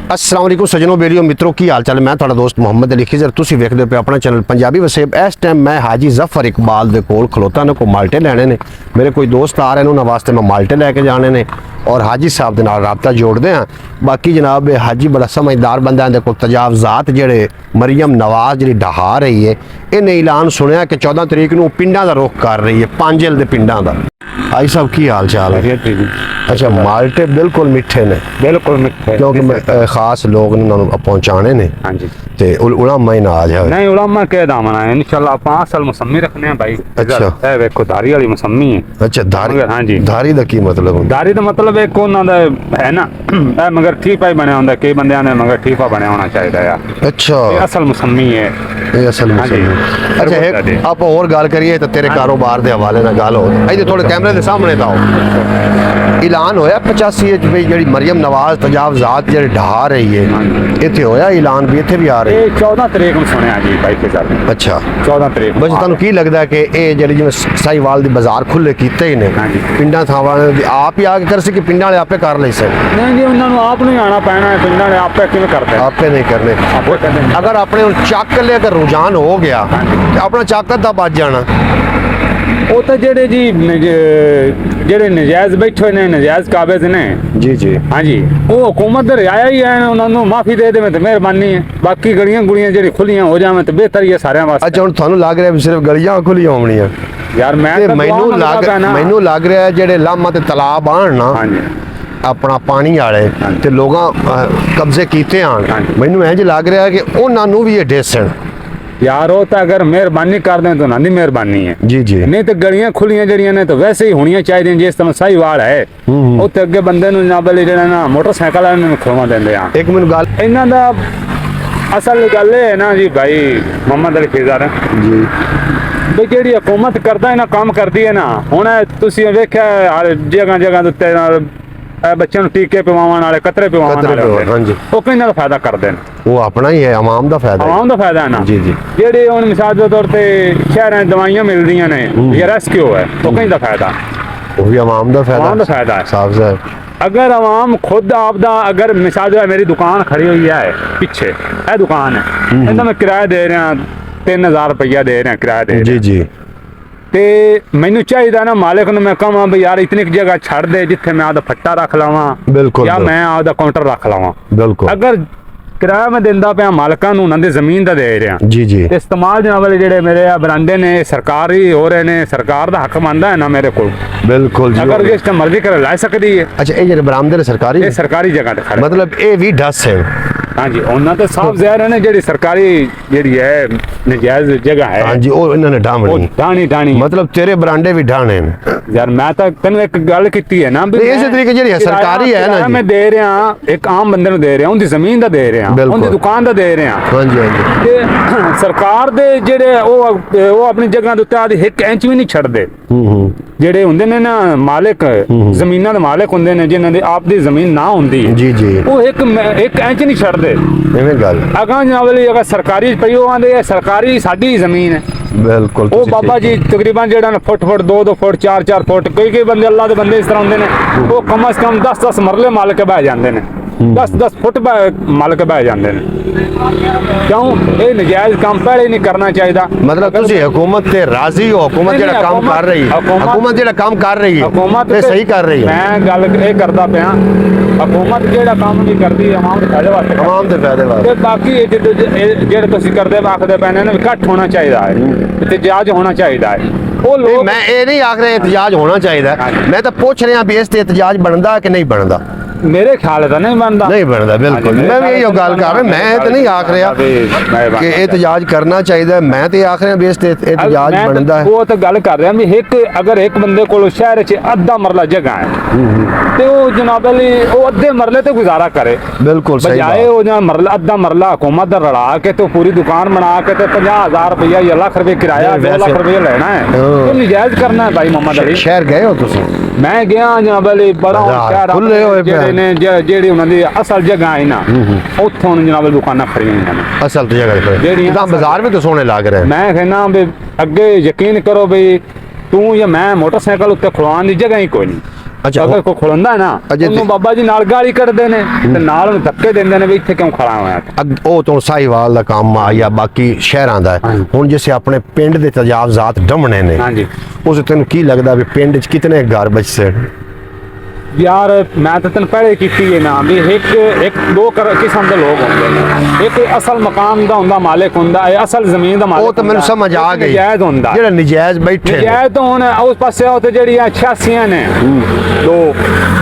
अस्सलाम वालेकुम सजनों बेलियो मित्रों की हाल चाल। मैं थोड़ा दोस्त मोहम्मद अली खिजर, तुसी वेखदे पे अपना चैनल पंजाबी वसेब। इस टाइम मैं हाजी जफर इकबाल दे कोल खलोता ने को माल्टे लैने ने। मेरे कोई दोस्त आ रहे हैं, उन्होंने वास्ते मैं माल्टे लैके जाने ने और हाजी साहब दे नाल राबता जोड़दे हैं। बाकी जनाब हाजी बड़ा समझदार बंदा है, देखो तजावजात जेड़े मरियम नवाज जी ढहा रही है, इन्हें ऐलान सुनिया कि 14 तरीक नूं पिंडां दा रुख कर रही है, पांजेल दे पिंडां दा। हाजी साहब की हाल चाल है? अच्छा, माल्टे बिल्कुल मिठे ने, बिल्कुल मिठे, क्योंकि खास लोग ने पहुंचाने ने। हाँ जी, ते उलमा ही नाज है नहीं उलमा के दामना है इंशाल्लाह। 5 साल मौसमी रखने हैं भाई। अच्छा, ए देखो धारी वाली मौसमी है। अच्छा धारी, हाँ जी, धारी दा की मतलब? धारी दा मतलब एक उन्हां दा है ना, ए मगर ठीपा ही बनया हुंदा, कई बंदियां ने मगर ठीपा बनया होना चाहिए यार। अच्छा, ये असल मौसमी है, ये असल हाँ जी। में। अच्छा, एक आप और गल करिए तो तेरे कारोबार दे हवाले नाल गल हो। इधर थोड़े कैमरे दे सामने ताओ। ऐलान होया 85 च भी जेड़ी मरियम नवाज तजावजात जेड़ी ढहा रही है, इत्थे होया ऐलान भी इत्थे भी आ रही है? ये 14 तरीक ਨੂੰ ਸੁਣਿਆ ਜੀ ਭਾਈ ਕੇ ਸਰ। अच्छा, 14 ਤਰੀਕ बस ਤੁਹਾਨੂੰ ਕੀ ਲੱਗਦਾ ਕਿ ਇਹ ਜਿਹੜੀ ਜਿਵੇਂ ਸਾਈਵਾਲ ਦੀ ਬਾਜ਼ਾਰ ਖੁੱਲੇ ਕੀਤੇ ਹੀ ਨੇ, ਹਾਂਜੀ। ਪਿੰਡਾਂ ਥਾਵਾਂ ਦੇ ਆਪ ਹੀ ਆ ਕੇ ਕਰ ਸੀ ਕਿ ਪਿੰਡਾਂ ਵਾਲੇ ਆਪੇ ਕਰ ਲਈ ਸੇ? ਨਹੀਂ ਜੀ, ਉਹਨਾਂ ਨੂੰ ਆਪ ਨੂੰ ਹੀ ਆਣਾ ਪੈਣਾ ਹੈ, ਪਿੰਡਾਂ ਨੇ ਆਪੇ ਕਿਵੇਂ ਕਰਦੇ आपे नहीं करने। ਆਪੇ ਕਰਦੇ ਨੇ। अगर अपने चक ले अगर रुझान हो गया तो अपना चाकत दा बच जाना। ਉਹ ਤਾਂ ਜਿਹੜੇ ਜੀ ਜਿਹੜੇ ਨਜਾਇਜ਼ ਬੈਠੇ ਨੇ, ਨਜਾਇਜ਼ ਕਾਬਜ਼ ਨੇ जी जी, हाँ जी, वो हुकूमत दे रियाया ही है, उन्होंने माफी दे देवे तो मेहरबानी है। बाकी गलियां गुलियां जेडी खुलियां हो जावे तो बेहतर ही है सारे वास्ते। अच्छा, हुण थानू लग रहा भी सिर्फ गलियां खुलियां होणीਆਂ यार मैं ते तो मैनू लग रहा है जेडे लामा ते तलाब आण ना हाँ जी, अपना पानी वाले ते लोगां कब्जे कीते आण, हाँ जी। मैनू इंज लग रहा है कि उन्हां नू भी ये डेसन। यार वो तो अगर मेहरबानी कर दें तो ना दी मेहरबानी है जी जी, नहीं तो गलियां खुलियां जड़ियां ने तो वैसे ही होनी चाहिए। जिस तरह सही वाल है उत्ते अगे बंदे नूं ना बले जेड़ा ना मोटरसाइकिल वाले नूं खड़वा देंदे आ। एक मैनू गल इन्हां दा असल गल है ना जी भाई मोहम्मद अली खिजर जी, भी ਜਿਹੜੀ हुकूमत करदा है ना काम करदी है ना। ਹੁਣ ਤੁਸੀਂ ਵੇਖਿਆ ਜਗ੍ਹਾ ਜਗ੍ਹਾ ਦੇ ਉੱਤੇ ਨਾਲ ਬੱਚਿਆਂ ਨੂੰ ਟੀਕੇ ਪਵਾਉਣ ਵਾਲੇ, ਕਤਰੇ ਪਵਾਉਣ ਵਾਲੇ हाँ जी, ਉਹ ਕਿੰਨਾ ਦਾ ਫਾਇਦਾ ਕਰਦੇ ਨੇ? वो अपना ही है, आवाम दा फायदा है। ਆਵਾਮ ਦਾ ਫਾਇਦਾ ਹੈ ਨਾ जी जी, ਜਿਹੜੇ ਹੁਣ ਮਿਸਾਲ ਦੇ ਤੌਰ ਤੇ ਸ਼ਹਿਰਾਂ 'ਚ ਦਵਾਈਆਂ ਮਿਲਦੀਆਂ ਨੇ ਜਾਂ ਰੈਸਕਿਊ ਹੈ, ਉਹ ਕਿੰਨਾ ਫਾਇਦਾ? वो भी आवाम दा फायदा, आवाम दा फायदा है। साहब साहब। अगर आवाम खुद आपदा, अगर मिसाल जो है मेरी दुकान खड़ी हुई है पीछे, ये दुकान है, इनका मैं किराया दे रहा 3000 रुपया दे रहा किराया दे जी जी, ਤੇ ਮੈਨੂੰ ਚਾਹੀਦਾ ਨਾ ਮਾਲਕ ਨੂੰ ਮੈਂ ਕਹਾਂ ਵੀ ਯਾਰ ਇਤਨੀ ਕੁ ਜਗ੍ਹਾ ਛੱਡ ਦੇ ਜਿੱਥੇ ਮੈਂ ਆਪਦਾ ਫੱਟਾ ਰੱਖ ਲਾਵਾਂ बिल्कुल ਜਾਂ ਮੈਂ ਆਪਦਾ ਕਾਊਂਟਰ ਰੱਖ ਲਾਵਾਂ। बिल्कुल, ਅਗਰ ਕਿਰਾਇਆ ਮੈਂ ਦਿੰਦਾ ਪਿਆ ਮਾਲਕਾਂ ਨੂੰ, ਉਹਨਾਂ ਦੀ ਜ਼ਮੀਨ ਦਾ ਦੇ ਰਿਹਾ जी जी, ਤੇ ਇਸਤੇਮਾਲ ਜਨਾਬ ਵਾਲੇ ਜਿਹੜੇ ਮੇਰੇ ਆ ਬਰਾਂਡੇ ਨੇ ਸਰਕਾਰੀ ਹੋ ਰਹੇ ਨੇ, ਸਰਕਾਰ ਦਾ ਹੱਕ ਮੰਨਦਾ ਹੈ ਨਾ ਮੇਰੇ ਕੋਲ। बिल्कुल जी। ਅਗਰ ਜਿਸ ਟਾਈਮ ਮਰਜ਼ੀ ਕਰ ਲੈ ਸਕਦੀ ਹੈ। अच्छा, ये जेडे बरामदे ने सरकारी, ਇਹ ਸਰਕਾਰੀ ਜਗ੍ਹਾ ਤੇ ਖੜੇ मतलब ये भी डस है। हाँ जी, ਉਹਨਾਂ ਤੇ ਸਾਫ ਜ਼ਾਹਿਰ ਹੈ ਨਾ ਜਿਹੜੀ ਸਰਕਾਰੀ ਜਿਹੜੀ ਹੈ ਨਜਾਇਜ਼ ਜਗ੍ਹਾ ਹੈ। हाँ जी, वो इन्होंने ਉਹ ढामनी, ਢਾਣੀ मतलब तेरे बरांडे भी ढाने ने। ਯਾਰ ਮੈਂ ਤਾਂ ਤੈਨੂੰ ਇੱਕ ਗੱਲ ਕੀਤੀ ਹੈ ਨਾ ਵੀ ਨਹੀਂ, ਇਸੇ ਤਰੀਕੇ ਜਿਹੜੀ ਹੈ ਸਰਕਾਰੀ ਹੈ ਨਾ ਜੀ। ਮੈਂ ਦੇ ਰਿਹਾ ਇੱਕ ਆਮ ਬੰਦੇ ਨੂੰ ਦੇ ਰਿਹਾ, ਉਹਦੀ ਜ਼ਮੀਨ ਦਾ ਦੇ ਰਿਹਾ, ਬਿਲਕੁਲ। ਉਹਦੀ ਦੁਕਾਨ ਦਾ ਦੇ ਰਿਹਾ हाँ जी, हाँ जी, ਤੇ ਸਰਕਾਰ ਦੇ ਜਿਹੜੇ ਉਹ ਆਪਣੀ ਜਗ੍ਹਾ ਦੇ ਉੱਤੇ ਆਦੀ 1 ਇੰਚ ਵੀ ਨਹੀਂ ਛੱਡਦੇ। ਜਿਹੜੇ ਹੁੰਦੇ ਨੇ ਨਾ ਮਾਲਕ, ਜ਼ਮੀਨਾਂ ਦੇ ਮਾਲਕ ਹੁੰਦੇ ਨੇ ਜਿਨ੍ਹਾਂ ਦੀ ਆਪ ਦੀ ਜ਼ਮੀਨ ਨਾ ਹੁੰਦੀ, जी जी, ਉਹ 1 ਇੰਚ ਨਹੀਂ ਛੱਡਦੇ। इवें गल ਅਗਾਂ ਜਨਾਬਲੀ ਅਗਰ ਸਰਕਾਰੀ ਪਈ ਉਹ ਆਂਦੇ ਸਰਕਾਰੀ ਸਾਡੀ ਜ਼ਮੀਨ ਹੈ। बिल्कुल। ਉਹ ਬਾਬਾ ਜੀ ਤਕਰੀਬਨ ਜਿਹੜਾ ਨਾ ਫੁੱਟ 2 ਫੁੱਟ 4 ਫੁੱਟ ਕਈ ਬੰਦੇ ਅੱਲਾ ਦੇ ਬੰਦੇ ਇਸ ਤਰ੍ਹਾਂ ਹੁੰਦੇ ਨੇ, ਉਹ ਕਮ ਸੇ ਕਮ 10 ਮਰਲੇ ਮਾਲਕ ਬਹਿ ਜਾਂਦੇ ਨੇ, 10 ਫੁੱਟ ਮਾਲਕ ਬਹਿ ਜਾਂਦੇ ਨੇ। ਕਿਉਂ ਇਹ ਨਜਾਇਜ਼ ਕੰਮ ਪਹਿਲੇ ਨਹੀਂ ਕਰਨਾ ਚਾਹੀਦਾ। मतलब तुसी हुकूमत से राजी हो? हुकूमत नहीं, जेड़ा काम कर रही है, हुकूमत जेड़ा काम कर रही है हुकूमत ये सही कर रही है। ਮੈਂ ਗੱਲ ਇਹ ਕਰਦਾ ਪਿਆ, हुकूमत ਜਿਹੜਾ ਕੰਮ ਨਹੀਂ ਕਰਦੀ ਆਵਾਮ ਦੇ ਫਾਇਦੇ ਵਾਸਤੇ ਕਰਦੀ। आवाम दे फायदे वास्ते। ਤੇ ਬਾਕੀ ਜਿਹੜੇ ਤੁਸੀਂ ਕਰਦੇ ਆਖਦੇ ਪਏ ਨੇ ਨਾ ਵੀ ਘੱਟ ਹੋਣਾ ਚਾਹੀਦਾ ਹੈ, ਇਤਜਾਜ ਹੋਣਾ ਚਾਹੀਦਾ ਹੈ। ਉਹ ਲੋਕ मैं ये नहीं आख रहा एहतजाज होना चाहिए, मैं तो पूछ रहा भी इस ते एहतजाज बनता कि नहीं बनता? ਮੇਰੇ ਖਿਆਲ ਤਾਂ ਨਹੀਂ ਬਣਦਾ। नहीं बनता, बिल्कुल। मैं भी यही गल कर रहा, मैं तो नहीं आख रहा कि एहतजाज करना चाहिए, मैं तो आख रहा भी इस ते एहतजाज बनता है। ਉਹ ਤਾਂ ਗੱਲ ਕਰ ਰਿਹਾ ਵੀ ਅਗਰ ਇੱਕ ਬੰਦੇ ਕੋਲ ਸ਼ਹਿਰ 'ਚ ਅੱਧਾ ਮਰਲਾ ਜਗ੍ਹਾ ਹੈ ਤੇ ਉਹ ਜਨਾਬ ਅਲੀ ਉਹ ਅੱਧੇ ਮਰਲੇ ਤੇ ਗੁਜ਼ਾਰਾ ਕਰੇ। बिल्कुल सही ਬਜਾਏ बात। ਉਹ ਜਾਂ ਮਰਲਾ ਅੱਧਾ ਮਰਲਾ ਹੁਕੂਮਤ ਦਾ ਰਲਾ ਕੇ ਤੇ ਪੂਰੀ ਦੁਕਾਨ ਬਣਾ ਕੇ ਤੇ 50000 ਰੁਪਇਆ ਜਾਂ ਲੱਖ ਰੁਪਏ ਕਿਰਾਇਆ 2 ਲੱਖ ਰੁਪਏ ਲੈਣਾ ਹੈ, ਉਹ ਨਜਾਇਜ਼ ਕਰਨਾ ਹੈ ਭਾਈ ਮੁਹੰਮਦ ਅਲੀ। शहर गए हो तुसी? ਮੈਂ ਗਿਆ ਜਨਾਬ ਅਲੀ ਬੜਾ ਸ਼ਹਿਰ ਖੁੱਲੇ ਹੋਏ ਪਏ ਜਿਹੜੇ ਨੇ ਜਿਹੜੀ ਉਹਨਾਂ ਦੀ ਅਸਲ ਜਗ੍ਹਾ ਹੈ ਨਾ ਉੱਥੋਂ ਜਨਾਬ ਦੁਕਾਨਾਂ ਖੜੀਆਂ ਹੋਈਆਂ ਨੇ असल तो जगह पे ਜਿਹੜੀਆਂ इधर बाजार भी तो सोने लग रहे हैं। ਮੈਂ ਕਹਿੰਦਾ ਵੀ ਅੱਗੇ ਯਕੀਨ ਕਰੋ ਵੀ ਤੂੰ ਜਾਂ ਮੈਂ ਮੋਟਰਸਾਈਕਲ ਉੱਤੇ ਖੜਵਾਉਣ ਦੀ ਜਗ੍ਹਾ ਹੀ ਕੋਈ ਨਹੀਂ। ਅੱਛਾ, ਅਗਰ ਕੋਈ ਖਲੋਂਦਾ ਨਾ ਅਜੇ ਉਹਨੂੰ ਬਾਬਾ ਜੀ ਨਾਲ ਗਾਲੀ ਕੱਢਦੇ ਨੇ ਤੇ ਨਾਲ ਉਹਨੂੰ ਧੱਕੇ ਦਿੰਦੇ ਨੇ ਵੀ ਇੱਥੇ ਕਿਉਂ ਖੜਾ ਹੋਇਆ ਉਹ ਤੋਂ ਸਾਹੀਵਾਲ ਦਾ ਕੰਮ ਆ ਜਾਂ ਬਾਕੀ ਸ਼ਹਿਰਾਂ ਦਾ ਹੈ। ਹਾਂਜੀ। ਹੁਣ ਜਿਸੇ ਆਪਣੇ ਪਿੰਡ ਦੇ ਤਜਾਵਜ਼ਾਤ ਡਮਣੇ ਨੇ, ਹਾਂਜੀ ਉਸ ਤੈਨੂੰ ਕੀ ਲੱਗਦਾ ਵੀ ਪਿੰਡ 'ਚ ਕਿਤਨੇ ਘਰ ਬਚਦੇ? ਯਾਰ ਮੈਂ ਤਾਂ ਤੈਨੂੰ ਪਹਿਲੇ ਕੀਤੀ ਹੈ ਨਾ ਵੀ ਇੱਕ ਦੋ ਕਿਸਮ ਦੇ ਲੋਕ ਹੁੰਦੇ ਨੇ। ਇੱਕ ਅਸਲ ਮਕਾਨ ਦਾ ਹੁੰਦਾ ਮਾਲਕ ਹੁੰਦਾ, ਇਹ ਅਸਲ ਜ਼ਮੀਨ ਦਾ ਮਾਲਕ ਉਹ ਤਾਂ ਮੈਨੂੰ ਹੁੰਦਾ। ਸਮਝ ਆ ਇੱਕ ਗਈ, ਨਜਾਇਜ਼ ਹੁੰਦਾ ਜਿਹੜਾ ਨਜਾਇਜ਼ ਬੈਠੇ ਨੇ। ਨਜਾਇਜ਼ ਤਾਂ ਹੁਣ ਉਸ ਪਾਸੇ ਉਹ ਤੇ ਜਿਹੜੀਆਂ 86 ਨੇ ਲੋਕ,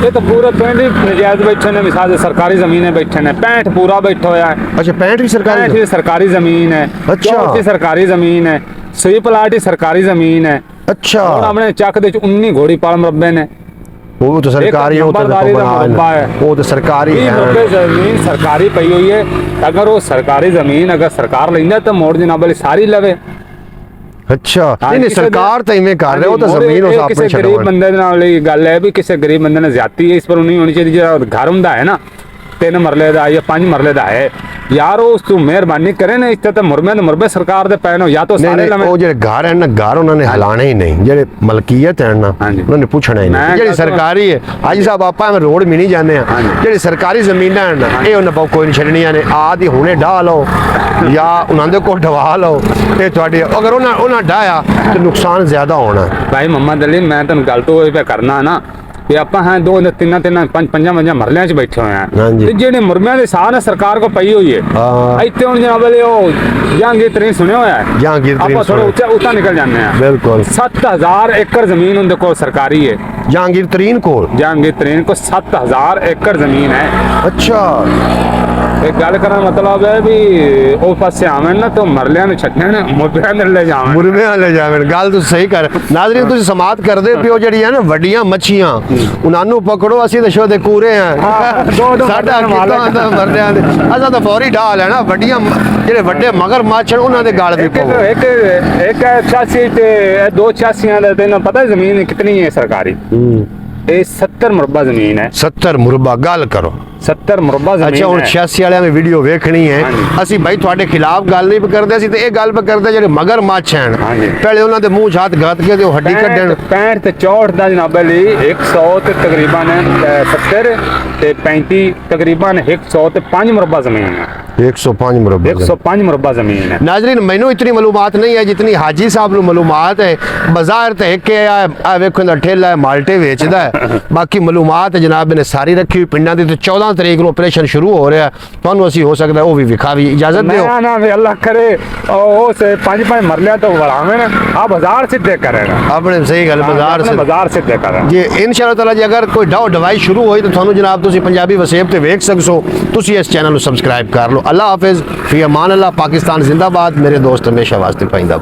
ਇਹ ਤਾਂ ਪੂਰੇ ਪਿੰਡ ਹੀ ਨਜਾਇਜ਼ ਬੈਠੇ ਨੇ। ਮਿਸਾਲ ਦੇ ਸਰਕਾਰੀ ਜ਼ਮੀਨੇ ਬੈਠੇ ਨੇ, 65 ਪੂਰਾ ਬੈਠਾ ਹੋਇਆ ਹੈ। ਅੱਛਾ, 65 ਵੀ ਸਰਕਾਰੀ? 65 ਸਰਕਾਰੀ ਜ਼ਮੀਨ ਹੈ, ਅੱਛਾ। 64 ਸਰਕਾਰੀ ਜ਼ਮੀਨ ਹੈ, 6 ਪਲਾਟ ਹੀ ਸਰਕਾਰੀ ਜ਼ਮੀਨ ਹੈ। ਅੱਛਾ, ਹੁਣ ਆਪਣੇ ਚੱਕ ਦੇ ਚ 19 ਘੋੜੀ ਪਾਲ ਮਰਬੇ ਨੇ। ਉਹ ਤਾਂ ਸਰਕਾਰੀ, ਉਹ ਤਾਂ ਨੰਬਰਦਾਰੀ ਦਾ ਮੁਰੱਬਾ ਹੈ। ਉਹ ਤਾਂ ਸਰਕਾਰੀ ਵੀਹ ਹੈ। ਮਰਬੇ ਜ਼ਮੀਨ ਸਰਕਾਰੀ ਪਈ ਹੋਈ ਹੈ। ਅਗਰ ਉਹ ਸਰਕਾਰੀ ਜ਼ਮੀਨ ਅਗਰ ਸਰਕਾਰ ਲੈਂਦਾ ਤਾਂ ਮੋੜ ਜਨਾਬ ਵਾਲੀ ਸਾਰੀ ਲਵੇ। ਅੱਛਾ, ਨਹੀਂ ਕਿਸੇ ਸਰਕਾਰ ਤਾਂ ਇਵੇਂ ਕਰ ਰਿਹਾ, ਉਹ ਤਾਂ ਮੋੜੇ ਜ਼ਮੀਨ ਉਸ ਇਹ ਆਪਣੇ ਕਿਸੇ ਗਰੀਬ ਛੱਡਣ। ਬੰਦੇ ਦੇ ਨਾਲ ਇਹ ਗੱਲ ਹੈ ਵੀ ਕਿਸੇ ਗਰੀਬ ਬੰਦੇ ਨੇ ਜ਼ਿਆਦਤੀ ਇਸ ਪਰ ਨਹੀਂ ਹੋਣੀ ਚਾਹੀਦੀ। ਜਿਹੜਾ ਘਰ ਹੁੰਦਾ ਹੈ ਨਾ 3 ਮਰਲੇ ਦਾ ਜਾਂ 5 ਮਰਲੇ ਦਾ ਹੈ, ਯਾਰ ਉਸ ਤੋਂ ਮਿਹਰਬਾਨੀ ਕਰੇ ਨਾ। ਇੱਥੇ ਤਾਂ ਮੁਰਮੇ ਦੇ ਮੁਰਬੇ ਸਰਕਾਰ ਦੇ ਪੈ ਨੇ, ਜਾਂ ਤਾਂ ਸਾਰੇ ਲਵੇਂ। ਉਹ ਜਿਹੜੇ ਘਰ ਹਨ ਨਾ, ਘਰ ਉਹਨਾਂ ਨੇ ਹਲਾਣੇ ਹੀ ਨਹੀਂ। ਜਿਹੜੇ ਮਲਕੀਅਤ ਹੈ ਨਾ, ਹਾਂਜੀ। ਉਹਨਾਂ ਨੇ ਪੁੱਛਣਾ ਹੀ ਨਹੀਂ। ਜਿਹੜੀ ਸਰਕਾਰੀ ਹੈ, ਹਾਜੀ ਸਾਹਿਬ ਆਪਾਂ ਐਵੇਂ ਰੋਡ ਵੀ ਨਹੀਂ ਜਾਂਦੇ ਆ। ਜਿਹੜੀ ਸਰਕਾਰੀ ਜ਼ਮੀਨਾਂ ਹਨ ਇਹ ਉਹਨਾਂ ਕੋਲ ਕੋਈ ਨਹੀਂ ਛੱਡਣੀਆਂ ਨੇ। ਆਦੀ ਹੁਣੇ ਢਾਹ ਲਓ ਜਾਂ ਉਹਨਾਂ ਦੇ ਕੋਲ ਢਵਾ ਲਓ, ਤੇ ਤੁਹਾਡੀ ਅਗਰ ਉਹਨਾਂ ਢਾਇਆ ਤੇ ਨੁਕਸਾਨ ਜ਼ਿਆਦਾ ਹੋਣਾ। ਭਾਈ ਮੁਹੰਮਦ ਅਲੀ, ਮੈਂ ਤੁਹਾਨੂੰ ਗੱਲ ਤੋਂ ਇਹ ਪਿਆ ਕਰਨਾ ਨਾ ਵੀ ਆਪਾਂ ਹਾਂ 2 3 5 ਮਰਲਿਆਂ 'ਚ ਬੈਠੇ ਹੋਏ ਆ। ਹਾਂਜੀ। ਤੇ ਜਿਹੜੇ ਮੁਰਮਿਆਂ ਦੇ ਸਾਹ ਨੇ ਸਰਕਾਰ ਕੋ ਪਈ ਹੋਈ ਹੈ। ਹਾਂ। ਇੱਥੇ ਹੁਣ ਜਨਾਬ ਵਾਲੇ ਉਹ ਜਹਾਂਗੀਰ ਤਰੀਨ ਸੁਣਿਆ ਹੋਇਆ ਹੈ। ਜਹਾਂਗੀਰ ਤਰੀਨ ਆਪਾਂ ਥੋੜਾ ਸੁਣਿਆ। ਉੱਚਾ ਨਿਕਲ ਜਾਂਦੇ ਆ। ਬਿਲਕੁਲ। 7000 ਏਕੜ ਜ਼ਮੀਨ ਉਹਦੇ ਕੋਲ ਸਰਕਾਰੀ ਹੈ। ਜਹਾਂਗੀਰ ਤਰੀਨ ਕੋਲ? ਜਹਾਂਗੀਰ ਤਰੀਨ ਕੋ 7000 ਏਕੜ ਜ਼ਮੀਨ ਹੈ। ਅੱਛਾ, एक गल करना मतलब है भी ਉਹ ਪਾਸੇ ਆਵੇਂ ਨਾ ਤਾਂ ਮਰਲਿਆਂ ਨੂੰ ਛੱਡਣ ਮੁਰਮਿਆਂ ਨੂੰ ਲੈ ਜਾਵਣ। ਮੁਰਮਿਆਂ ਲੈ ਜਾਵਣ। ਗੱਲ ਤੁਸੀਂ ਸਹੀ ਕਰ। ਨਾਜ਼ਰੀਨ, ਤੁਸੀਂ ਸਮਾਤ ਕਰਦੇ ਪਿਓ ਜਿਹੜੀਆਂ ਨਾ ਵੱਡੀਆਂ ਮੱਛੀਆਂ, ਉਹਨਾਂ ਨੂੰ ਪਕੜੋ। ਅਸੀਂ ਤਾਂ ਸ਼ੋਦੇ ਕੂਰੇ ਆ, ਸਾਡਾ ਕਿੱਦਾਂ ਦਾ ਮਰਦਿਆਂ ਦੇ ਅਸਾਂ ਤਾਂ ਫੌਰੀ ਢਾਹ ਲੈਣਾ। ਵੱਡੀਆਂ ਜਿਹੜੇ ਵੱਡੇ ਮਗਰ ਮੱਛ ਉਹਨਾਂ ਦੇ ਗਲ ਵੀ ਪਵੋ। एक 86 ਤੇ 2 86 ਦਾ ਤੈਨੂੰ ਪਤਾ ਜ਼ਮੀਨ ਕਿਤਨੀ ਹੈ ਸਰਕਾਰੀ? ਇਹ 70 ਮੁਰੱਬਾ ਜ਼ਮੀਨ ਹੈ। 70 ਮੁਰੱਬਾ? ਗੱਲ ਕਰੋ। 70 ਮੁਰੱਬਾ ਜ਼ਮੀਨ। ਅੱਛਾ, ਹੁਣ 86 ਵਾਲਿਆਂ ਨੇ ਵੀਡੀਓ ਵੇਖਣੀ ਹੈ। ਹਾਂਜੀ। ਅਸੀਂ ਭਾਈ ਤੁਹਾਡੇ ਖਿਲਾਫ ਗੱਲ ਨਹੀਂ ਕਰਦੇ, ਅਸੀਂ ਤੇ ਇਹ ਗੱਲ ਕਰਦੇ ਜਿਹੜੇ ਮਗਰ ਮੱਛ ਹਨ, ਹਾਂਜੀ। ਪਹਿਲੇ ਉਹਨਾਂ ਦੇ ਮੂੰਹ 'ਚ ਹੱਥ ਗੱਤ ਕੇ ਤੇ ਉਹ ਹੱਡੀ ਕੱਢਣ। 65 ਤੇ 64 ਦਾ ਜਨਾਬ ਅਲੀ 100 ਤੇ ਤਕਰੀਬਨ 70 ਤੇ 35 ਤਕਰੀਬਨ 100 ਤੇ 5 ਮੁਰੱਬਾ ਜ਼ਮੀਨ ਹੈ। 105 ਮੁਰੱਬਾ। 105 ਮੁਰੱਬਾ ਜ਼ਮੀਨ ਹੈ। नाजरीन, मैनू इतनी मालूमात नहीं है जितनी हाजी साहब ਨੂੰ मालूमात है। बाजार तो एक है, वेखो दा ठेला है, माल्टे बेचता है। बाकी मालूमात जनाब ने सारी रखी हुई। पिंडा की तो 14 तरीक को ऑपरेशन शुरू हो रहा है। ਤੁਹਾਨੂੰ ਅਸੀਂ ਹੋ ਸਕਦਾ ਉਹ ਵੀ ਵਿਖਾ ਵੀ ਇਜਾਜ਼ਤ ਦਿਓ। ਨਾ ਨਾ ਵੀ ਅੱਲਾਹ ਕਰੇ ਉਹ ਸੇ 5 ਮਰਲਿਆਂ ਤੋਂ ਵੜਾਵੇਂ ਨਾ ਆ ਬਾਜ਼ਾਰ ਸਿੱਧੇ ਕਰੇਗਾ। ਆਪਣੇ ਸਹੀ ਗੱਲ, ਬਾਜ਼ਾਰ ਸਿੱਧੇ ਕਰੇ ਜੇ ਇਨਸ਼ਾਅੱਲਾ ਤਾਲਾ ਜੇ ਅਗਰ ਕੋਈ ਢਾਉ ਢਵਾਈ ਸ਼ੁਰੂ ਹੋਈ ਤਾਂ ਤੁਹਾਨੂੰ ਜਨਾਬ ਤੁਸੀਂ ਪੰਜਾਬੀ ਵਸੇਬ ਤੇ ਵੇਖ ਸਕੋ। ਤੁਸੀਂ ਇਸ ਚੈਨਲ ਨੂੰ ਸਬਸਕ੍ਰਾਈਬ ਕਰ ਲਓ। अल्लाह हाफिज़, फी अमान अल्लाह। पाकिस्तान जिंदाबाद। मेरे दोस्त हमेशा वास्ते पाइंदा।